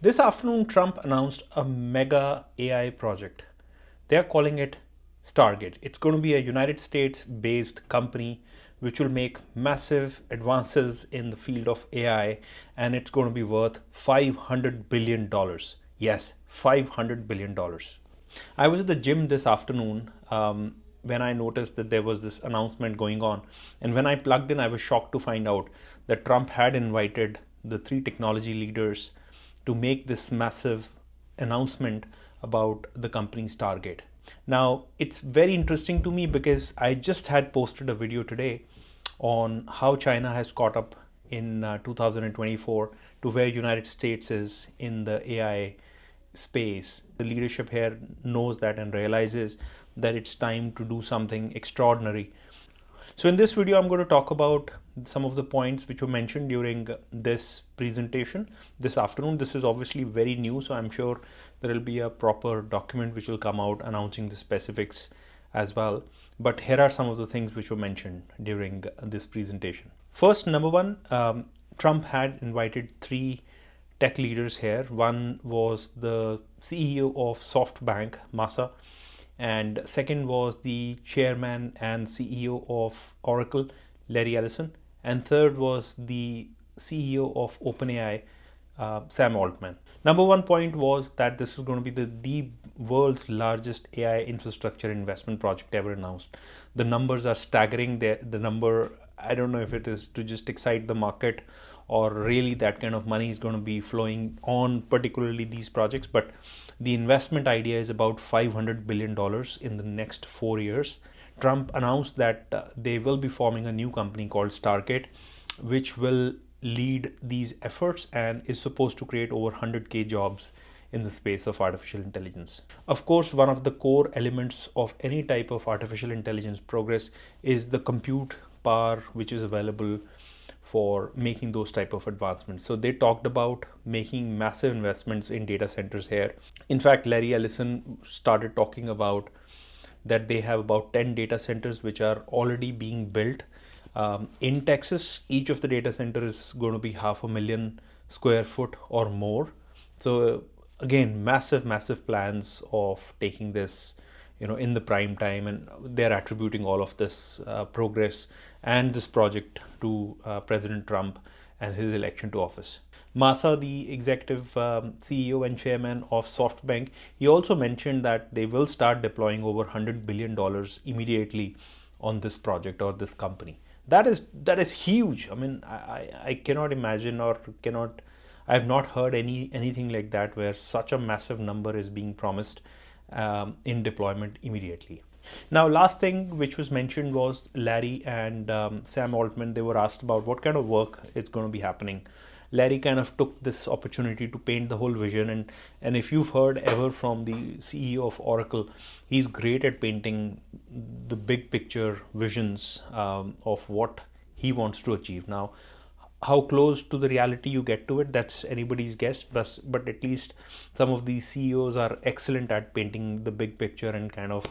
This afternoon, Trump announced a mega AI project. They are calling it Stargate. It's going to be a United States based company which will make massive advances in the field of AI, and it's going to be worth $500 billion. Yes, $500 billion. I was at the gym this afternoon when I noticed that there was this announcement going on. And when I plugged in, I was shocked to find out that Trump had invited the three technology leaders to make this massive announcement about the company Stargate. Now, it's very interesting to me because I just had posted a video today on how China has caught up in 2024 to where United States is in the AI space. The leadership here knows that and realizes that it's time to do something extraordinary. So in this video, I'm going to talk about some of the points which were mentioned during this presentation this afternoon. This is obviously very new, so I'm sure there will be a proper document which will come out announcing the specifics as well. But here are some of the things which were mentioned during this presentation. First, number one, Trump had invited three tech leaders here. One was the CEO of SoftBank, Massa, and second was the chairman and CEO of Oracle, Larry Ellison, and third was the CEO of OpenAI, Sam Altman. Number one point was that this is going to be the world's largest AI infrastructure investment project ever announced. The numbers are staggering. The number, I don't know if it is to just excite the market or really that kind of money is going to be flowing on particularly these projects, but the investment idea is about $500 billion in the next 4 years. Trump announced that they will be forming a new company called Stargate, which will lead these efforts and is supposed to create over 100,000 jobs in the space of artificial intelligence. Of course, one of the core elements of any type of artificial intelligence progress is the compute power which is available for making those type of advancements. So they talked about making massive investments in data centers here. In fact, Larry Ellison started talking about that they have about 10 data centers which are already being built in Texas. Each of the data center is going to be 500,000 square foot or more. So again, massive plans of taking this in the prime time, and they're attributing all of this progress and this project to President Trump and his election to office. Massa, the executive CEO and chairman of SoftBank, he also mentioned that they will start deploying over $100 billion immediately on this project or this company. That is huge. I mean, I cannot imagine I have not heard anything like that where such a massive number is being promised in deployment immediately. Now, last thing which was mentioned was Larry and Sam Altman. They were asked about what kind of work is going to be happening. Larry kind of took this opportunity to paint the whole vision, and if you've heard ever from the CEO of Oracle, he's great at painting the big picture visions of what he wants to achieve. Now, how close to the reality you get to it, that's anybody's guess, but at least some of these CEOs are excellent at painting the big picture and kind of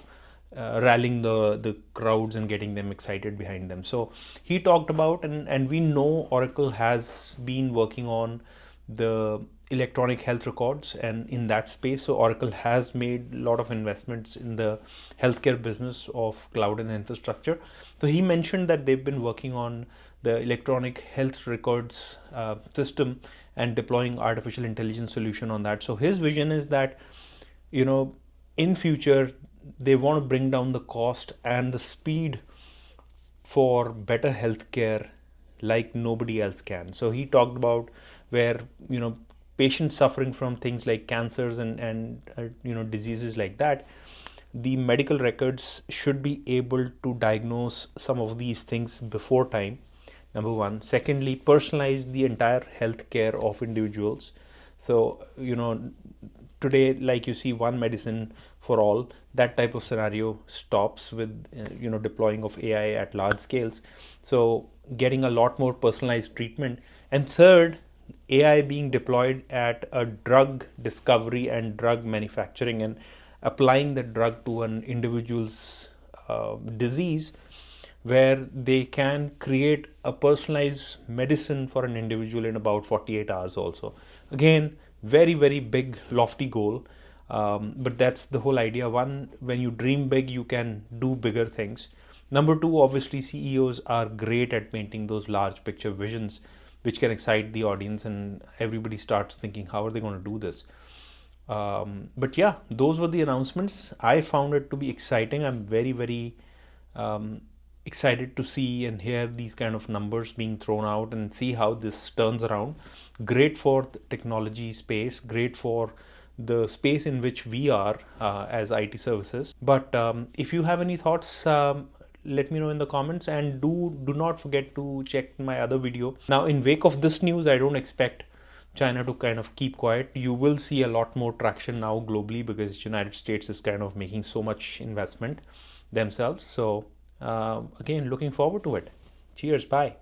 rallying the crowds and getting them excited behind them. So he talked about, and we know Oracle has been working on the electronic health records and in that space. So Oracle has made a lot of investments in the healthcare business of cloud and infrastructure. So he mentioned that they've been working on the electronic health records system and deploying artificial intelligence solution on that. So his vision is that, in future, they want to bring down the cost and the speed for better healthcare like nobody else can. So he talked about where, patients suffering from things like cancers and diseases like that, the medical records should be able to diagnose some of these things before time, number one. Secondly, personalize the entire healthcare of individuals. So, today, like you see one medicine for all, that type of scenario stops with deploying of AI at large scales. So getting a lot more personalized treatment. And third, AI being deployed at a drug discovery and drug manufacturing and applying the drug to an individual's disease, where they can create a personalized medicine for an individual in about 48 hours also. Again, Very, very big, lofty goal. But that's the whole idea. One, when you dream big, you can do bigger things. Number two, obviously, CEOs are great at painting those large picture visions, which can excite the audience, and everybody starts thinking, how are they going to do this? But yeah, those were the announcements. I found it to be exciting. I'm very, very um, excited to see and hear these kind of numbers being thrown out and see how this turns around. Great for the technology space, great for the space in which we are as IT services. But if you have any thoughts, let me know in the comments, and do not forget to check my other video. Now, in wake of this news, I don't expect China to kind of keep quiet. You will see a lot more traction now globally because United States is kind of making so much investment themselves. So again, looking forward to it. Cheers, bye.